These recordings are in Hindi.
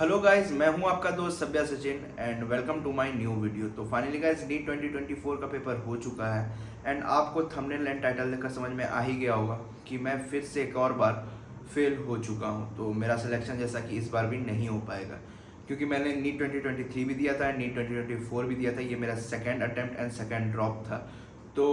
हेलो गाइस, मैं हूं आपका दोस्त Sabhya Sachin and welcome to my new video. तो फाइनली गाइस नीट 2024 का पेपर हो चुका है एंड आपको थंबनेल एंड टाइटल देखकर समझ में आ ही गया होगा कि मैं फिर से एक और बार फेल हो चुका हूं। तो मेरा सिलेक्शन जैसा कि इस बार भी नहीं हो पाएगा क्योंकि मैंने नीट 2023 भी दिया था एंड नीट 2024 भी दिया था। ये मेरा second attempt and second drop था। तो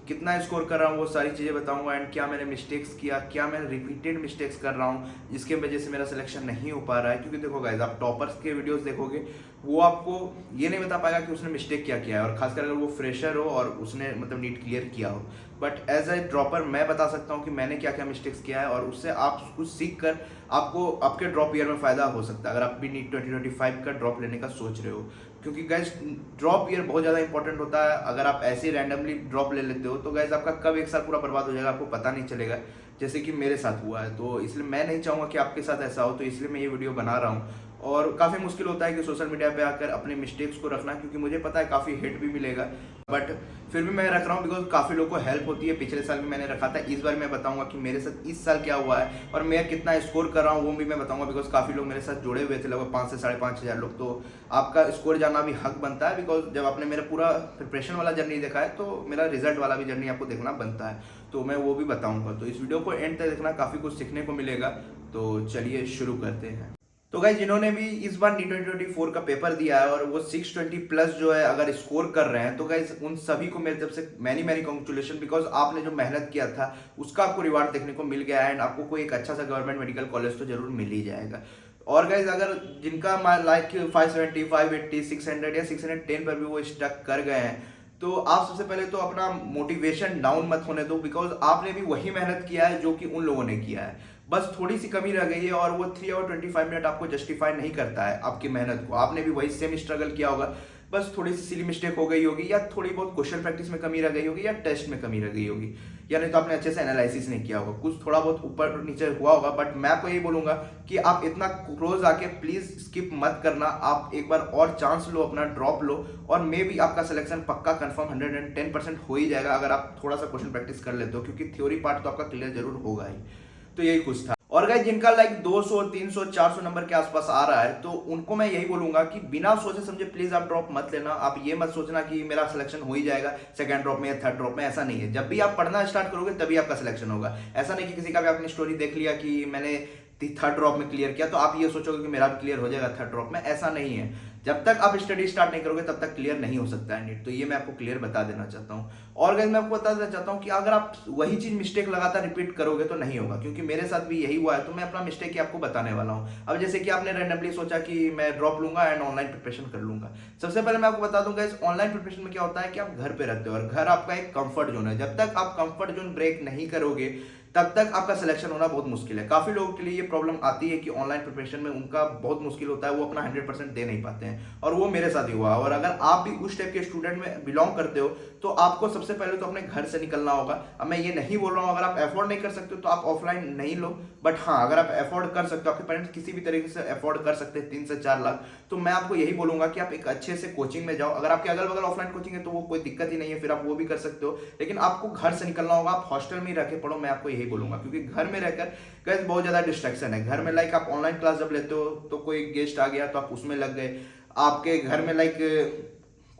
कितना स्कोर कर रहा हूँ वो सारी चीज़ें बताऊंगा एंड क्या मैंने मिस्टेक्स किया, क्या मैं रिपीटेड मिस्टेक्स कर रहा हूँ जिसके वजह से मेरा सिलेक्शन नहीं हो पा रहा है। क्योंकि देखो गाइस, आप टॉपर्स के वीडियोस देखोगे वो आपको ये नहीं बता पाएगा कि उसने मिस्टेक क्या किया है, और खासकर अगर वो फ्रेशर हो और उसने मतलब नीट क्लियर किया हो। बट एज ए ड्रॉपर मैं बता सकता हूँ कि मैंने क्या क्या मिस्टेक्स किया है और उससे आप कुछ सीख कर आपको आपके ड्रॉप ईयर में फ़ायदा हो सकता है अगर आप भी नीट 2025 का ड्रॉप लेने का सोच रहे हो। क्योंकि गैस ड्रॉप ईयर बहुत ज़्यादा इंपॉर्टेंट होता है। अगर आप ऐसे रैंडमली ड्रॉप ले लेते हो तो गैस आपका कब एक साल पूरा बर्बाद हो जाएगा आपको पता नहीं चलेगा, जैसे कि मेरे साथ हुआ है। तो इसलिए मैं नहीं चाहूँगा कि आपके साथ ऐसा हो, तो इसलिए मैं ये वीडियो बना रहा हूँ। और काफ़ी मुश्किल होता है कि सोशल मीडिया पे आकर अपने मिस्टेक्स को रखना, क्योंकि मुझे पता है काफ़ी हिट भी मिलेगा, बट फिर भी मैं रख रहा हूँ बिकॉज काफ़ी लोगों को हेल्प होती है। पिछले साल भी मैंने रखा था, इस बार मैं बताऊंगा कि मेरे साथ इस साल क्या हुआ है और मैं कितना स्कोर कर रहा हूँ वो भी मैं बताऊंगा। बिकॉज काफ़ी लोग मेरे साथ जुड़े हुए थे, लगभग 5 से 5,500 लोग। तो आपका स्कोर जानना भी हक बनता है बिकॉज जब आपने मेरा पूरा प्रिपरेशन वाला जर्नी देखा है तो मेरा रिजल्ट वाला भी जर्नी आपको देखना बनता है। तो मैं वो भी बताऊंगा। तो इस वीडियो को एंड तक देखना, काफ़ी कुछ सीखने को मिलेगा। तो चलिए शुरू करते हैं। तो गाइस, जिन्होंने भी इस बार नीट 2024 का पेपर दिया है और वो 620 प्लस जो है अगर स्कोर कर रहे हैं, तो गाइस उन सभी को मेरी तरफ से मैनी कॉन्ग्रेचुलेशन। बिकॉज आपने जो मेहनत किया था उसका आपको रिवार्ड देखने को मिल गया है एंड आपको कोई एक अच्छा सा गवर्नमेंट मेडिकल कॉलेज तो जरूर मिल ही जाएगा। और गाइज अगर जिनका लाइक 570, 580, 600 या 610 पर भी वो स्टक कर गए हैं, तो आप सबसे पहले तो अपना मोटिवेशन डाउन मत होने दो। बिकॉज आपने भी वही मेहनत किया है जो कि उन लोगों ने किया है, बस थोड़ी सी कमी रह गई है और वो 3 और 25 मिनट आपको जस्टिफाई नहीं करता है आपकी मेहनत को। आपने भी वही सेम स्ट्रगल किया होगा, बस थोड़ी सी सिली मिस्टेक हो गई होगी या थोड़ी बहुत क्वेश्चन प्रैक्टिस में कमी रह गई होगी या टेस्ट में कमी रह गई होगी, या नहीं तो आपने अच्छे से एनालिसिस नहीं किया होगा, कुछ थोड़ा बहुत ऊपर नीचे हुआ होगा। बट मैं आपको यही बोलूंगा कि आप इतना क्लोज आके प्लीज स्किप मत करना। आप एक बार और चांस लो, अपना ड्रॉप लो और मे भी आपका सिलेक्शन पक्का कंफर्म 110% हो ही जाएगा अगर आप थोड़ा सा क्वेश्चन प्रैक्टिस कर लेते हो, क्योंकि थ्योरी पार्ट तो आपका क्लियर जरूर होगा ही। तो यही कुछ था। और गाइस, जिनका लाइक 200, 300, 400 नंबर के आसपास आ रहा है, तो उनको मैं यही बोलूंगा कि बिना सोचे समझे प्लीज आप ड्रॉप मत लेना। आप ये मत सोचना कि मेरा सिलेक्शन हो ही जाएगा सेकंड ड्रॉप में या थर्ड ड्रॉप में, ऐसा नहीं है। जब भी आप पढ़ना स्टार्ट करोगे तभी आपका सिलेक्शन होगा। ऐसा नहीं कि किसी का भी आपने स्टोरी देख लिया कि मैंने थर्ड ड्रॉप में क्लियर किया तो आप ये सोचोगे कि मेरा भी क्लियर हो जाएगा थर्ड ड्रॉप में, ऐसा नहीं है। जब तक आप स्टडी स्टार्ट नहीं करोगे तब तक क्लियर नहीं हो सकता है नीट। तो ये मैं आपको क्लियर बता देना चाहता हूँ। और गाइस, मैं आपको बता देना चाहता हूँ कि अगर आप वही चीज मिस्टेक लगातार रिपीट करोगे तो नहीं होगा, क्योंकि मेरे साथ भी यही हुआ है। तो मैं अपना मिस्टेक ही आपको बताने वाला हूँ। अब जैसे कि आपने रैंडमली सोचा कि मैं ड्रॉप लूंगा एंड ऑनलाइन प्रिपरेशन कर लूंगा। सबसे पहले मैं आपको बता दूंगा इस ऑनलाइन प्रिपरेशन में क्या होता है कि आप घर पे रहते हो और घर आपका एक कंफर्ट जोन है। जब तक आप कंफर्ट जोन ब्रेक नहीं करोगे तब तक आपका सिलेक्शन होना बहुत मुश्किल है। काफी लोगों के लिए ये प्रॉब्लम आती है कि ऑनलाइन प्रिपरेशन में उनका बहुत मुश्किल होता है, वो अपना 100% दे नहीं पाते हैं, और वो मेरे साथ ही हुआ। और अगर आप भी उस टाइप के स्टूडेंट में बिलोंग करते हो तो आपको सबसे पहले तो अपने घर से निकलना होगा। अब मैं ये नहीं बोल रहा हूँ अगर आप अफोर्ड नहीं कर सकते हो तो आप ऑफलाइन नहीं लो, बट हाँ अगर आप अफोर्ड कर सकते हो, आपके पेरेंट्स किसी भी तरीके से अफोर्ड कर सकते हैं 3 से 4 लाख, तो मैं आपको यही बोलूंगा कि आप एक अच्छे से कोचिंग में जाओ। अगर आपके अगल बगल ऑफलाइन कोचिंग है तो वो कोई दिक्कत ही नहीं है, फिर आप वो भी कर सकते हो। लेकिन आपको घर से निकलना होगा, आप हॉस्टल में ही रह के पढ़ो, मैं आपको यही बोलूंगा। क्योंकि घर में रहकर गाइस बहुत ज्यादा डिस्ट्रैक्शन है। घर में लाइक आप ऑनलाइन क्लास जब लेते हो तो कोई गेस्ट आ गया तो आप उसमें लग गए, आपके घर में लाइक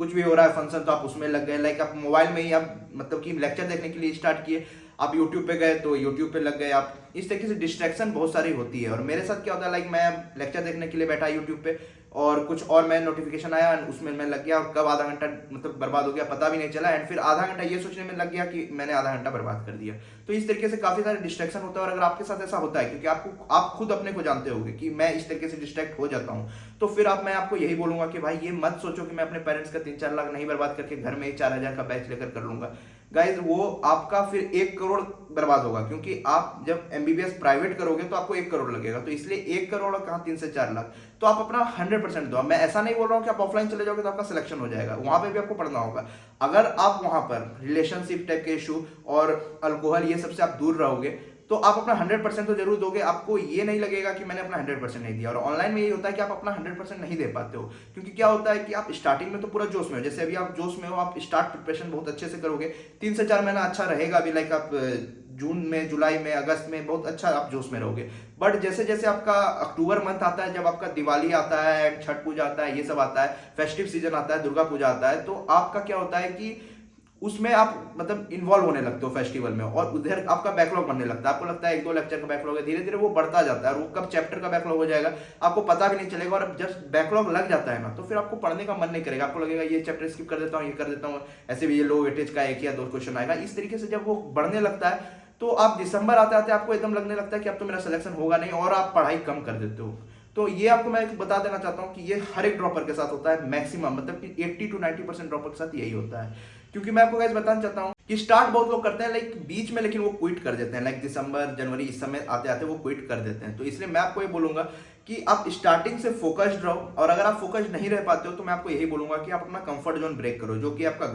कुछ भी हो रहा है फंक्शन तो आप उसमें लग गए, लाइक आप मोबाइल में ही आप मतलब कि लेक्चर देखने के लिए स्टार्ट किए, आप यूट्यूब पे गए तो यूट्यूब पे लग गए। आप इस तरीके से डिस्ट्रैक्शन बहुत सारी होती है। और मेरे साथ क्या होता है, लाइक मैं लेक्चर देखने के लिए बैठा यूट्यूब पे और कुछ और मैं नोटिफिकेशन आया उसमें मैं लग गया और कब आधा घंटा मतलब बर्बाद हो गया पता भी नहीं चला। एंड फिर आधा घंटा ये सोचने में लग गया कि मैंने आधा घंटा बर्बाद कर दिया। तो इस तरीके से काफी सारे डिस्ट्रैक्शन होता है। और अगर आपके साथ ऐसा होता है, क्योंकि आप खुद अपने को जानते होंगे कि मैं इस तरीके से डिस्ट्रैक्ट हो जाता हूँ, तो फिर मैं आपको यही बोलूंगा कि भाई ये मत सोचो कि मैं अपने पेरेंट्स का 3-4 लाख नहीं बर्बाद करके घर में 4,000 का बैच लेकर कर लूंगा। गाइज वो आपका फिर 1 करोड़ बर्बाद होगा, क्योंकि आप जब एमबीबीएस प्राइवेट करोगे तो आपको 1 करोड़ लगेगा। तो इसलिए 1 करोड़ कहाँ 3 से 4 लाख, तो आप अपना 100% दो। मैं ऐसा नहीं बोल रहा हूँ कि आप ऑफलाइन चले जाओगे तो आपका सिलेक्शन हो जाएगा, वहां पे भी आपको पढ़ना होगा। अगर आप वहां पर रिलेशनशिप टाइप के इशू और अल्कोहल ये सबसे आप दूर रहोगे तो आप अपना 100% तो जरूर दोगे, आपको ये नहीं लगेगा कि मैंने अपना 100% नहीं दिया। और ऑनलाइन में यही होता है कि आप अपना 100% नहीं दे पाते हो, क्योंकि क्या होता है कि आप स्टार्टिंग में तो पूरा जोश में हो, जैसे अभी आप जोश में हो, आप स्टार्ट प्रिपरेशन बहुत अच्छे से करोगे, 3 से 4 महीना अच्छा रहेगा अभी, लाइक आप जून में, जुलाई में, अगस्त में बहुत अच्छा आप जोश में रहोगे। बट जैसे जैसे आपका अक्टूबर मंथ आता है, जब आपका दिवाली आता है, छठ पूजा आता है, ये सब आता है, फेस्टिव सीजन आता है, दुर्गा पूजा आता है, तो आपका क्या होता है कि उसमें आप मतलब इन्वॉल्व होने लगते हो फेस्टिवल में, और उधर आपका बैकलॉग बनने लगता है। आपको लगता है 1-2 लेक्चर का बैकलॉग है, धीरे धीरे वो बढ़ता जाता है, और वो कब चैप्टर का बैकलॉग हो जाएगा आपको पता भी नहीं चलेगा। और जब बैकलॉग लग जाता है ना, तो फिर आपको पढ़ने का मन नहीं करेगा, आपको लगेगा ये चैप्टर स्किप कर देता हूँ, ये कर देता हूँ, ऐसे भी ये लो वेटेज का 1 या 2 क्वेश्चन आएगा। इस तरीके से जब वो बढ़ने लगता है, तो आप दिसंबर आते आते आपको एकदम लगने लगता है कि अब तो मेरा सिलेक्शन होगा नहीं, और आप पढ़ाई कम कर देते हो। तो ये आपको मैं बता देना चाहता हूँ कि ये हर एक ड्रॉपर के साथ होता है, मैक्सिमम मतलब कि 80 to 90% ड्रॉपर के साथ यही होता है। क्योंकि मैं आपको गाइस बताना चाहता हूँ कि स्टार्ट बहुत लोग करते हैं लाइक बीच में, लेकिन वो क्विट कर देते हैं, लाइक दिसंबर जनवरी इस समय आते आते वो क्विट कर देते हैं। तो इसलिए मैं आपको ये बोलूंगा कि आप स्टार्टिंग से फोकस्ड रहो, और अगर आप फोकस्ड नहीं रह पाते हो तो मैं आपको यही बोलूंगा कि आप अपना कंफर्ट जोन ब्रेक करो, जो कि आपका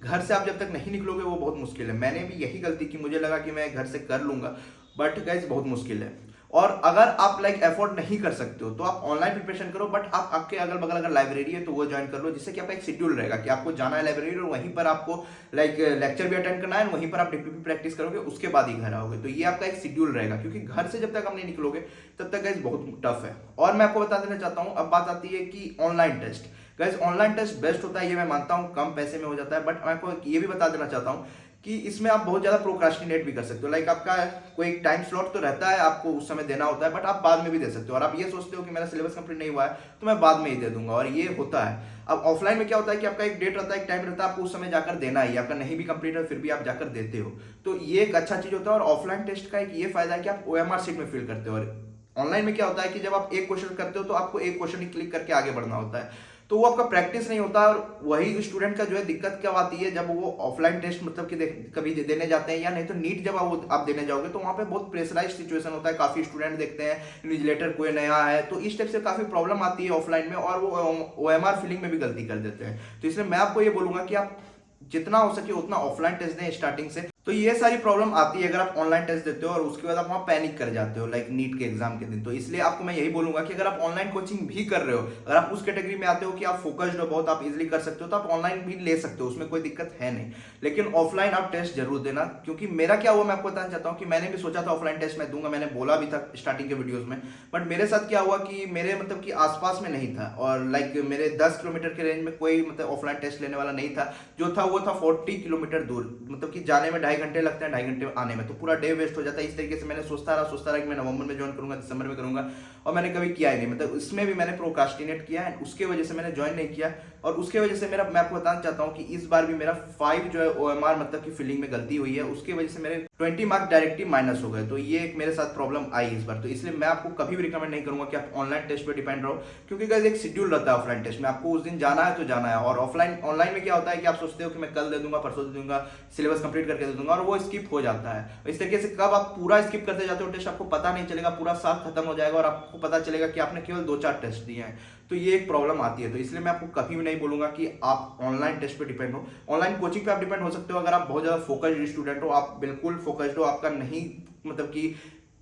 घर से आप जब तक नहीं निकलोगे वो बहुत मुश्किल है। मैंने भी यही गलती की, मुझे लगा कि मैं घर से कर लूंगा, बट गाइस बहुत मुश्किल है। और अगर आप लाइक एफोर्ड नहीं कर सकते हो तो आप ऑनलाइन प्रिपरेशन करो, बट आप आपके अगल बगल अगर लाइब्रेरी है तो वो ज्वाइन कर लो, जिससे कि आपका एक शेड्यूल रहेगा कि आपको जाना है लाइब्रेरी, और वहीं पर आपको लाइक लेक्चर भी अटेंड करना है, वहीं पर आप डीपीपी प्रैक्टिस करोगे, उसके बाद ही घर आओगे। तो ये आपका एक शेड्यूल रहेगा, क्योंकि घर से जब तक आप नहीं निकलोगे तब तक गाइस बहुत टफ है। और मैं आपको बता देना चाहता हूँ, अब बात आती है कि online test. Guys online test best होता है, ये मैं मानता हूँ, कम पैसे में हो जाता है, बट मैं आपको ये भी बता देना चाहता हूँ कि इसमें आप बहुत ज्यादा प्रोक्रास्टिनेट भी कर सकते हो। लाइक आपका कोई टाइम स्लॉट तो रहता है, आपको उस समय देना होता है, बट आप बाद में भी दे सकते हो। और आप ये सोचते हो कि मेरा सिलेबस कंप्लीट नहीं हुआ है तो मैं बाद में ही दे दूंगा, और ये होता है। अब ऑफलाइन में क्या होता है कि आपका एक डेट रहता है, एक टाइम रहता है, आपको उस समय जाकर देना ही, आपका नहीं भी कंप्लीट है फिर भी आप जाकर देते हो। तो ये एक अच्छा चीज होता है। और ऑफलाइन टेस्ट का एक ये फायदा है कि आप OMR शीट में फिल करते हो, और ऑनलाइन में क्या होता है कि जब आप एक क्वेश्चन करते हो तो आपको एक क्वेश्चन ही क्लिक करके आगे बढ़ना होता है, तो वो आपका प्रैक्टिस नहीं होता। और वही स्टूडेंट का जो है दिक्कत क्या आती है, जब वो ऑफलाइन टेस्ट मतलब कि कभी देने जाते हैं, या नहीं तो नीट जब आप देने जाओगे तो वहाँ पे बहुत प्रेशराइज सिचुएशन होता है, काफी स्टूडेंट देखते हैं, इन्विजिलेटर कोई नया है, तो इस टाइप से काफी प्रॉब्लम आती है ऑफलाइन में, और वो OMR फिलिंग में भी गलती कर देते हैं। तो इसलिए मैं आपको ये बोलूंगा कि आप जितना हो सके उतना ऑफलाइन टेस्ट दें स्टार्टिंग से। तो ये सारी प्रॉब्लम आती है अगर आप ऑनलाइन टेस्ट देते हो और उसके बाद आप वहाँ पैनिक कर जाते हो लाइक नीट के एग्जाम के दिन। तो इसलिए आपको मैं यही बोलूंगा कि अगर आप ऑनलाइन कोचिंग भी कर रहे हो, अगर आप उस कैटेगरी में आते हो कि आप फोकस्ड हो बहुत, आप इजीली कर सकते हो, तो आप ऑनलाइन भी ले सकते हो, उसमें कोई दिक्कत है नहीं। लेकिन ऑफलाइन आप टेस्ट जरूर देना, क्योंकि मेरा क्या हुआ मैं आपको बताना चाहता हूँ कि मैंने भी सोचा था ऑफलाइन टेस्ट मैं दूंगा, मैंने बोला भी था स्टार्टिंग के वीडियोज में, बट मेरे साथ क्या हुआ कि मेरे मतलब कि आसपास में नहीं था, और लाइक मेरे 10 किलोमीटर के रेंज में कोई मतलब ऑफलाइन टेस्ट लेने वाला नहीं था। जो था वो था 40 किलोमीटर दूर, मतलब कि जाने में 2.5 घंटे लगते हैं, 2.5 घंटे आने में, तो पूरा डे वेस्ट हो जाता है। इस तरीके से मैंने सोचता रहा कि मैं नवंबर में ज्वाइन करूंगा, दिसंबर में करूंगा, और मैंने कभी किया ही नहीं। मतलब इसमें भी मैंने प्रोक्रास्टिनेट किया है, उसके वजह से मैंने ज्वाइन नहीं किया। और उसके वजह से मेरा, मैं आपको बताना चाहता हूं कि इस बार भी मेरा 5 जो है OMR मतलब कि फिलिंग में गलती हुई है, उसकी वजह से मेरे 20 मार्क्स डायरेक्टली माइनस हो गए। तो ये एक मेरे साथ प्रॉब्लम आई इस बार। तो इसलिए मैं आपको कभी भी रिकमेंड नहीं करूंगा कि आप ऑनलाइन टेस्ट पे डिपेंड रहो, क्योंकि गाइस एक शेड्यूल रहता है ऑफलाइन टेस्ट में, आपको उस दिन जाना है तो जाना है। और ऑनलाइन में क्या होता है कि आप सोचते हो कि मैं कल दे दूंगा, परसों दे दूंगा, सिलेबस कंप्लीट करके दे दूंगा, और वो स्किप हो जाता है। इस तरीके से कब आप पूरा स्किप करते जाते हो टेस्ट, आपको पता नहीं चलेगा, पूरा साल खत्म हो जाएगा और आपको पता चलेगा कि आपने केवल 2-4 टेस्ट दिए हैं। तो ये एक प्रॉब्लम आती है। तो इसलिए मैं आपको कभी भी नहीं बोलूंगा कि आप ऑनलाइन टेस्ट पे डिपेंड हो। ऑनलाइन कोचिंग पे आप डिपेंड हो सकते हो अगर आप बहुत ज्यादा फोकस्ड स्टूडेंट हो, आप बिल्कुल फोकस्ड हो, आपका नहीं मतलब कि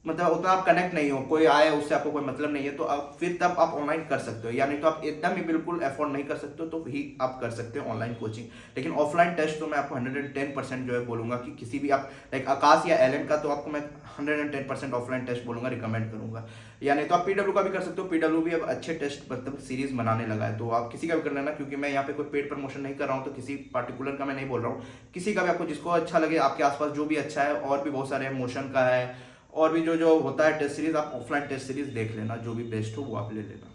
उतना आप कनेक्ट नहीं हो, कोई आए उससे आपको कोई मतलब नहीं है, तो आप फिर तब आप ऑनलाइन कर सकते हो। या नहीं तो आप एकदम ही बिल्कुल अफोर्ड नहीं कर सकते हो तो ही आप कर सकते हो ऑनलाइन कोचिंग। लेकिन ऑफलाइन टेस्ट तो मैं आपको 110% जो है बोलूंगा कि किसी भी आप लाइक आकाश या एलन का, तो आपको मैं 110% ऑफलाइन टेस्ट बोलूंगा, रिकमेंड करूंगा। या नहीं तो आप PW का भी कर सकते हो, PW भी अब अच्छे टेस्ट मतलब सीरीज बनाने लगा है, तो आप किसी का भी कर लेना। क्योंकि मैं यहाँ पे कोई पेड प्रमोशन नहीं कर रहा हूँ, तो किसी पार्टिकुलर का मैं नहीं बोल रहा हूँ, किसी का भी आपको जिसको अच्छा लगे, आपके आसपास जो भी अच्छा है, और भी बहुत सारे मोशन का है, और भी जो होता है टेस्ट सीरीज, आप ऑफलाइन टेस्ट सीरीज देख लेना, जो भी बेस्ट हो वो आप ले लेना।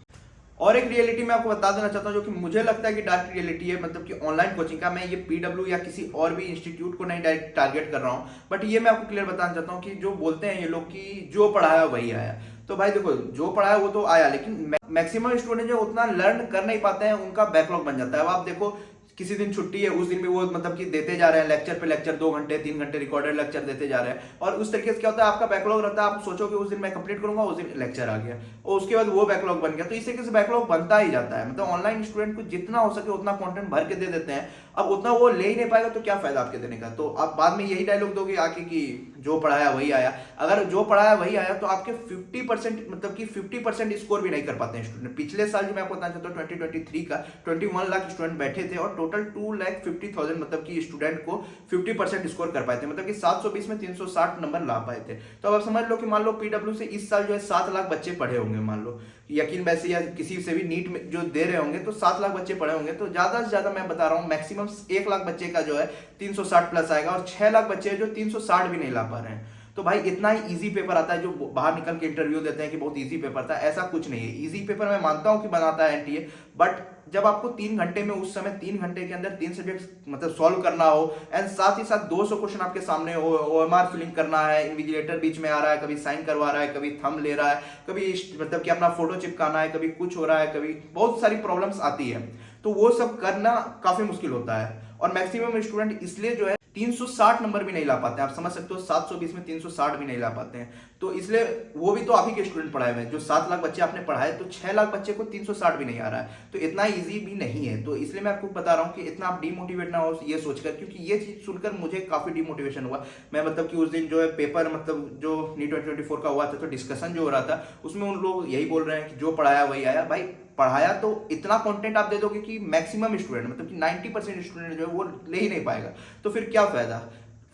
और एक रियलिटी मैं आपको बता देना चाहता हूँ जो कि मुझे लगता है कि डार्क रियलिटी है, मतलब कि ऑनलाइन कोचिंग का। मैं ये PW या किसी और भी इंस्टीट्यूट को नहीं डायरेक्ट टारगेट कर रहा हूँ, बट ये मैं आपको क्लियर बताना चाहता हूँ कि जो बोलते हैं ये लोग कि जो पढ़ाया वही आया। तो भाई देखो, जो पढ़ाया वो तो आया, लेकिन मैक्सिमम स्टूडेंट जो उतना लर्न कर नहीं पाते हैं, उनका बैकलॉग बन जाता है। अब आप देखो, किसी दिन छुट्टी है, उस दिन भी वो मतलब कि देते जा रहे हैं लेक्चर पे लेक्चर, 2 घंटे 3 घंटे रिकॉर्डेड लेक्चर देते जा रहे हैं, और उस तरीके से क्या होता है आपका बैकलॉग रहता है। आप सोचो कि उस दिन मैं कंप्लीट करूंगा, उस दिन लेक्चर आ गया और उसके बाद वो बैकलॉग बन गया। तो इस तरीके से बैकलॉग बनता ही जाता है। मतलब ऑनलाइन स्टूडेंट को जितना हो सके उतना कंटेंट भर के दे देते हैं, अब उतना वो ले ही नहीं पाएगा तो क्या फायदा आपके देने का। तो आप बाद में यही डायलॉग दोगे आके कि जो पढ़ाया वही आया। अगर जो पढ़ाया वही आया तो आपके 50% मतलब कि 50% स्कोर भी नहीं कर पाते हैं स्टूडेंट। पिछले साल जो मैं आपको बताना चाहता हूँ 2023 का 21 लाख स्टूडेंट बैठे थे और टोटल 2,50,000 मतलब कि स्टूडेंट को 50% स्कोर कर पाए थे, मतलब कि 720 में 360 नंबर ला पाए थे। तो अब आप समझ लो कि मान लो पीडब्ल्यू से इस साल जो है 7 लाख बच्चे पढ़े होंगे, मान लो यकीन वैसे या किसी से भी नीट में जो दे रहे होंगे तो 7 लाख बच्चे पढ़े होंगे, तो ज्यादा से ज्यादा मैं बता रहा हूँ मैक्सिमम 1 लाख बच्चे का जो है 360 प्लस आएगा और 6 लाख बच्चे जो 360 भी नहीं ला पा रहे हैं। तो भाई इतना ही इजी पेपर आता है, जो बाहर निकल के इंटरव्यू देते हैं कि बहुत इजी पेपर था, ऐसा कुछ नहीं है। इजी पेपर मैं मानता हूं कि बनाता है एनटीए, बट जब आपको 3 घंटे में उस समय 3 घंटे के अंदर 3 सब्जेक्ट मतलब सॉल्व करना हो एंड साथ ही साथ 200 क्वेश्चन आपके सामने हो, ओएमआर फिलिंग करना है, इन्विजिलेटर बीच में आ रहा है, कभी साइन करवा रहा है, कभी थंब ले रहा है, कभी मतलब कि अपना फोटो चिपकाना है, कभी कुछ हो रहा है, कभी बहुत सारी प्रॉब्लम्स आती है, तो वो सब करना काफी मुश्किल होता है। और मैक्सिमम स्टूडेंट इसलिए जो है 360 नंबर भी नहीं ला पाते हैं, आप समझ सकते हो 720 में 360 भी नहीं ला पाते हैं। तो इसलिए वो भी तो आप ही के स्टूडेंट पढ़ाए हुए हैं, जो 7 लाख बच्चे आपने पढ़ाए तो 6 लाख बच्चे को 360 भी नहीं आ रहा है, तो इतना इजी भी नहीं है। तो इसलिए मैं आपको बता रहा हूँ कि इतना आप डिमोटिवेट ना हो ये सोचकर, क्योंकि ये चीज सुनकर मुझे काफी डिमोटिवेशन हुआ। मैं मतलब कि उस दिन जो है पेपर मतलब जो नीट 2024 का हुआ था तो डिस्कशन जो हो रहा था उसमें उन लोग यही बोल रहे हैं कि जो पढ़ाया वही आया। भाई पढ़ाया तो इतना कंटेंट आप दे दोगे कि मैक्सिमम स्टूडेंट मतलब कि 90% स्टूडेंट जो है वो ले ही नहीं पाएगा, तो फिर क्या फायदा।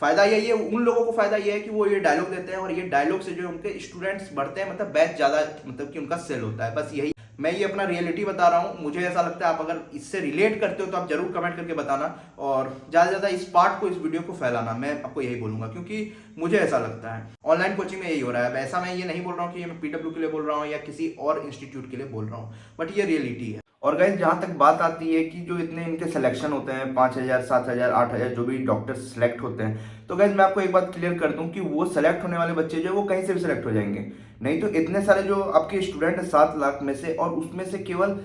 फायदा यही है, उन लोगों को फायदा ये है कि वो ये डायलॉग देते हैं और ये डायलॉग से जो है उनके स्टूडेंट्स बढ़ते हैं, मतलब बैच ज्यादा मतलब कि उनका सेल होता है, बस यही। मैं ये अपना रियलिटी बता रहा हूँ, मुझे ऐसा लगता है। आप अगर इससे रिलेट करते हो तो आप जरूर कमेंट करके बताना और ज्यादा से ज्यादा इस पार्ट को, इस वीडियो को फैलाना, मैं आपको यही बोलूंगा, क्योंकि मुझे ऐसा लगता है। ऑनलाइन कोचिंग में यही हो रहा है। ऐसा मैं ये नहीं बोल रहा हूँ कि मैं पीडब्ल्यू के लिए बोल रहा हूँ या किसी और इंस्टीट्यूट के लिए बोल रहा हूँ, बट ये रियलिटी है। और गाइस जहाँ तक बात आती है कि जो इतने इनके सिलेक्शन होते हैं 5,000 7,000 8,000 जो भी डॉक्टर सेलेक्ट होते हैं, तो गाइस मैं आपको एक बात क्लियर कर दूं कि वो सेलेक्ट होने वाले बच्चे जो है वो कहीं से भी सिलेक्ट हो जाएंगे। नहीं तो इतने सारे जो आपके स्टूडेंट है 7 लाख में से, और उसमें से केवल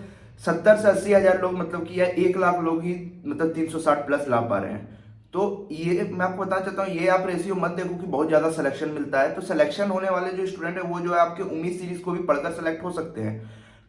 70 से 80 हजार लोग मतलब कि या 1 लाख लोग ही मतलब 360 प्लस ला पा रहे हैं। तो ये मैं आपको बताना चाहता हूँ, ये आप रेशियो मत देखो कि बहुत ज्यादा सिलेक्शन मिलता है। तो सिलेक्शन होने वाले जो स्टूडेंट है वो जो है आपके उम्मीद सीरीज को भी पढ़कर सेलेक्ट हो सकते हैं,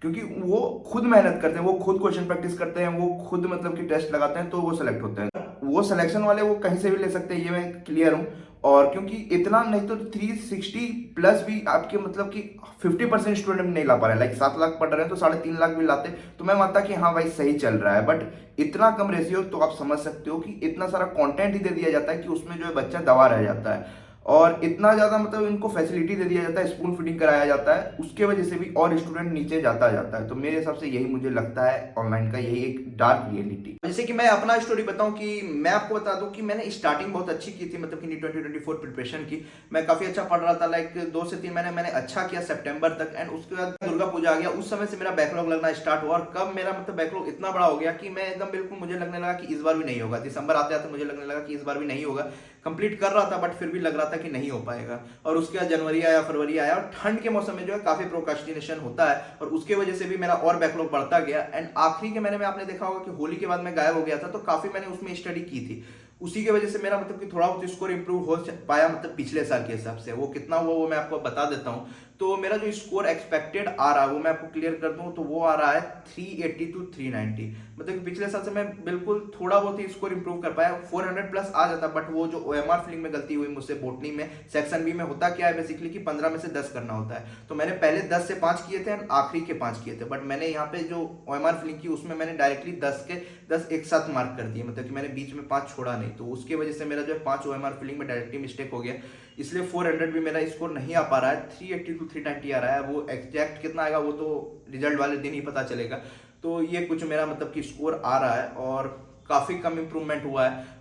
क्योंकि वो खुद मेहनत करते हैं, वो खुद क्वेश्चन प्रैक्टिस करते हैं, वो खुद मतलब कि टेस्ट लगाते हैं, तो वो सेलेक्ट होते हैं। वो सिलेक्शन वाले वो कहीं से भी ले सकते हैं, ये मैं क्लियर हूँ। और क्योंकि इतना नहीं तो 360 प्लस भी आपके मतलब कि 50% स्टूडेंट नहीं ला पा रहे हैं। लाइक 7 लाख पढ़ रहे हैं तो 3.5 लाख भी लाते तो मैं मानता कि हाँ भाई सही चल रहा है, बट इतना कम रेशियो, तो आप समझ सकते हो कि इतना सारा कंटेंट ही दे दिया जाता है कि उसमें जो है बच्चा दबा रह जाता है, और इतना ज्यादा मतलब इनको फैसिलिटी दे दिया जाता है, स्पून फीडिंग कराया जाता है, उसके वजह से भी और स्टूडेंट नीचे जाता है। तो मेरे हिसाब से यही मुझे लगता है ऑनलाइन का यही एक डार्क रियलिटी। जैसे कि मैं अपना स्टोरी बताऊं कि मैं आपको बता दूं कि मैंने स्टार्टिंग बहुत अच्छी की थी, मतलब कि नीट 2024 प्रिपरेशन की। मैं काफी अच्छा पढ़ रहा था, लाइक 2 से 3 महीने मैंने अच्छा किया सितंबर तक, एंड उसके बाद दुर्गा पूजा आ गया, उस समय से मेरा बैकलॉग लगना स्टार्ट हुआ। और कब मेरा मतलब बैकलॉग इतना बड़ा हो गया कि मैं एकदम बिल्कुल मुझे लगने लगा कि इस बार भी नहीं होगा। दिसंबर आते आते मुझे लगने लगा कि इस बार भी नहीं होगा। कंप्लीट कर रहा था बट फिर भी लग रहा था कि नहीं हो पाएगा। और उसके बाद जनवरी आया, फरवरी आया, और ठंड के मौसम में जो है काफी प्रोक्रास्टिनेशन होता है, और उसके वजह से भी मेरा और बैकलॉग बढ़ता गया। एंड आखिरी के महीने में आपने देखा होगा कि होली के बाद मैं गायब हो गया था, तो काफी मैंने उसमें स्टडी की थी। उसी की वजह से मेरा मतलब कि थोड़ा बहुत स्कोर इंप्रूव हो पाया, मतलब पिछले साल के हिसाब से। वो कितना हुआ वो मैं आपको बता देता हूँ। तो मेरा जो स्कोर एक्सपेक्टेड आ रहा है वो मैं आपको क्लियर कर दूं, तो वो आ रहा है 380 to 390। मतलब कि पिछले साल से मैं बिल्कुल थोड़ा बहुत ही स्कोर इंप्रूव कर पाया। 400 प्लस आ जाता, बट वो जो ओएमआर फिलिंग में गलती हुई मुझसे बोटनी में सेक्शन बी में, होता क्या है बेसिकली कि 15 में से 10 करना होता है। तो मैंने पहले 10 से 5 किए थे, आखिरी के 5 किए थे, बट मैंने यहाँ पे जो ओएमआर फिलिंग की उसमें मैंने डायरेक्टली 10 के 10 एक साथ मार्क कर दिए, मतलब कि मैंने बीच में 5 छोड़ा नहीं। तो उसकी वजह से मेरा जो है 5 ओएमआर फिलिंग में डायरेक्टली मिस्टेक हो गया, इसलिए 400 भी मेरा स्कोर नहीं आ पा रहा है। 380 to 390 आ रहा है। वो एग्जैक्ट कितना आएगा वो तो रिजल्ट वाले दिन ही पता चलेगा। तो ये कुछ मेरा मतलब कि स्कोर आ रहा है और काफी कम इंप्रूवमेंट हुआ है।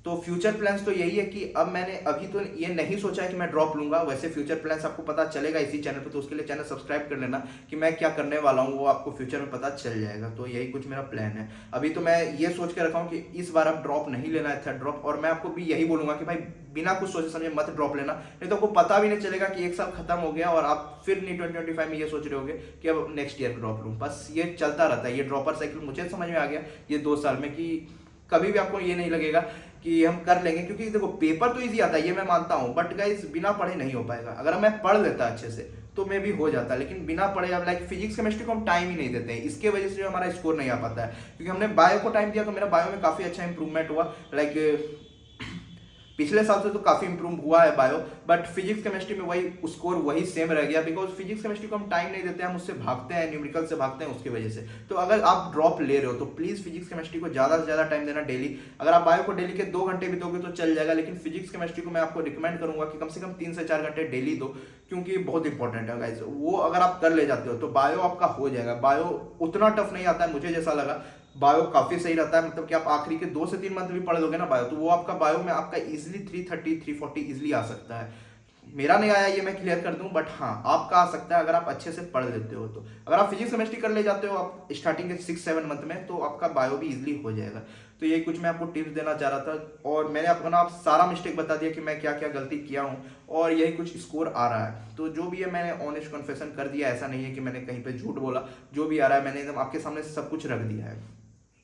तो फ्यूचर प्लान्स तो यही है कि अब मैंने अभी तो ये नहीं सोचा है कि मैं ड्रॉप लूंगा। वैसे फ्यूचर प्लान्स आपको पता चलेगा इसी चैनल पे, तो उसके लिए चैनल सब्सक्राइब कर लेना कि मैं क्या करने वाला हूँ, वो आपको फ्यूचर में पता चल जाएगा। तो यही कुछ मेरा प्लान है। अभी तो मैं ये सोच के रखा हूँ कि इस बार आप ड्रॉप नहीं लेना है, था ड्रॉप। और मैं आपको भी यही बोलूंगा कि भाई बिना कुछ सोचे समझे मत ड्रॉप लेना, नहीं तो आपको पता भी नहीं चलेगा कि एक साल खत्म हो गया और आप फिर नहीं 2025 में ये सोच रहे होगे कि अब नेक्स्ट ईयर ड्रॉप लूँ। बस ये चलता रहता है, ये ड्रॉपर साइकिल मुझे समझ में आ गया ये 2 साल में, कि कभी भी आपको ये नहीं लगेगा कि हम कर लेंगे। क्योंकि देखो पेपर तो इजी आता है, ये मैं मानता हूं, बट गाइस बिना पढ़े नहीं हो पाएगा। अगर मैं पढ़ लेता अच्छे से तो मैं भी हो जाता, लेकिन बिना पढ़े अब लाइक फिजिक्स केमिस्ट्री को हम टाइम ही नहीं देते हैं, इसके वजह से जो हमारा स्कोर नहीं आ पाता है। क्योंकि हमने बायो को टाइम दिया तो मेरा बायो में काफी अच्छा इंप्रूवमेंट हुआ। लाइक पिछले साल से तो काफ़ी इंप्रूव हुआ है बायो, बट फिजिक्स केमिस्ट्री में वही स्कोर वही सेम रह गया, बिकॉज फिजिक्स केमिस्ट्री को हम टाइम नहीं देते हैं, हम उससे भागते हैं, न्यूमेरिकल से भागते हैं, उसकी वजह से। तो अगर आप ड्रॉप ले रहे हो तो प्लीज़ फिजिक्स केमिस्ट्री को ज़्यादा से ज़्यादा टाइम देना डेली। अगर आप बायो को डेली के 2 घंटे भी दोगे तो चल जाएगा, लेकिन फिजिक्स केमिस्ट्री को मैं आपको रिकमेंड करूंगा कि कम से कम 3 से 4 घंटे डेली दो, क्योंकि बहुत इंपॉर्टेंट है गाइज। वो अगर आप कर ले जाते हो तो बायो आपका हो जाएगा। बायो उतना टफ नहीं आता है, मुझे जैसा लगा बायो काफी सही रहता है, मतलब कि आप आखिरी के 2 से 3 मंथ भी पढ़ लोगे ना बायो, तो वो आपका बायो में आपका इजिली 330 340 इजिली आ सकता है। मेरा नहीं आया ये मैं क्लियर कर दूं, बट हाँ आपका आ सकता है अगर आप अच्छे से पढ़ लेते हो तो। अगर आप फिजिक्स केमिस्ट्री कर ले जाते हो आप स्टार्टिंग के 6-7 मंथ में, तो आपका बायो भी इजिली हो जाएगा। तो यही कुछ मैं आपको टिप्स देना चाह रहा था, और मैंने अपना आप सारा मिस्टेक बता दिया कि मैं क्या क्या गलती किया हूँ, और यही कुछ स्कोर आ रहा है। तो जो भी है मैंने ऑनेस्ट कन्फेशन कर दिया, ऐसा नहीं है कि मैंने कहीं पे झूठ बोला। जो भी आ रहा है मैंने एकदम आपके सामने सब कुछ रख दिया है।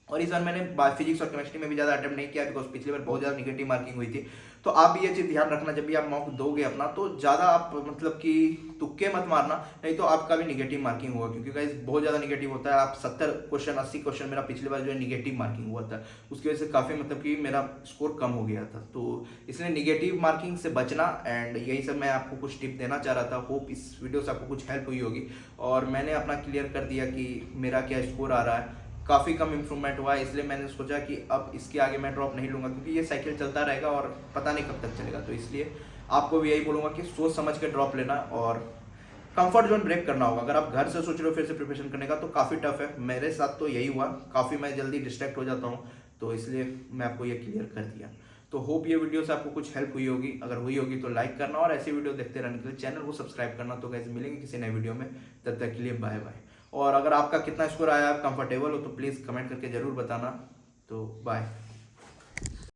और इस बार मैंने फिजिक्स और केमिस्ट्री में भी ज़्यादा अटेम्प्ट नहीं किया, बिकॉज पिछली बार बहुत ज़्यादा निगेटिव मार्किंग हुई थी। तो आप भी ये चीज़ ध्यान रखना, जब भी आप मॉक दोगे अपना तो ज़्यादा आप मतलब कि तुक्के मत मारना, नहीं तो आपका भी निगेटिव मार्किंग होगा, क्योंकि गाइस बहुत ज़्यादा निगेटिव होता है। आप 70 क्वेश्चन 80 क्वेश्चन मेरा पिछली बार जो है निगेटिव मार्किंग हुआ था, उसकी वजह से काफ़ी मतलब कि मेरा स्कोर कम हो गया था। तो इसलिए निगेटिव मार्किंग से बचना, एंड यही सब मैं आपको कुछ टिप देना चाह रहा था। होप इस वीडियो से आपको कुछ हेल्प हुई होगी, और मैंने अपना क्लियर कर दिया कि मेरा क्या स्कोर आ रहा है। काफ़ी कम इंप्रूवमेंट हुआ है, इसलिए मैंने सोचा कि अब इसके आगे मैं ड्रॉप नहीं लूँगा, क्योंकि ये साइकिल चलता रहेगा और पता नहीं कब तक चलेगा। तो इसलिए आपको भी यही बोलूँगा कि सोच समझ के ड्रॉप लेना, और कंफर्ट जोन ब्रेक करना होगा। अगर आप घर से सोच रहे हो फिर से प्रिपरेशन करने का तो काफ़ी टफ है, मेरे साथ तो यही हुआ, काफ़ी मैं जल्दी डिस्ट्रैक्ट हो जाता हूँ। तो इसलिए मैं आपको ये क्लियर कर दिया। तो होप ये वीडियो से आपको कुछ हेल्प हुई होगी। अगर हुई होगी तो लाइक करना, और ऐसी वीडियो देखते रहने के लिए चैनल को सब्सक्राइब करना। तो गाइस मिलेंगे किसी नए वीडियो में, तब तक के लिए बाय बाय। और अगर आपका कितना स्कोर आया, आप कंफर्टेबल हो तो प्लीज़ कमेंट करके ज़रूर बताना। तो बाय।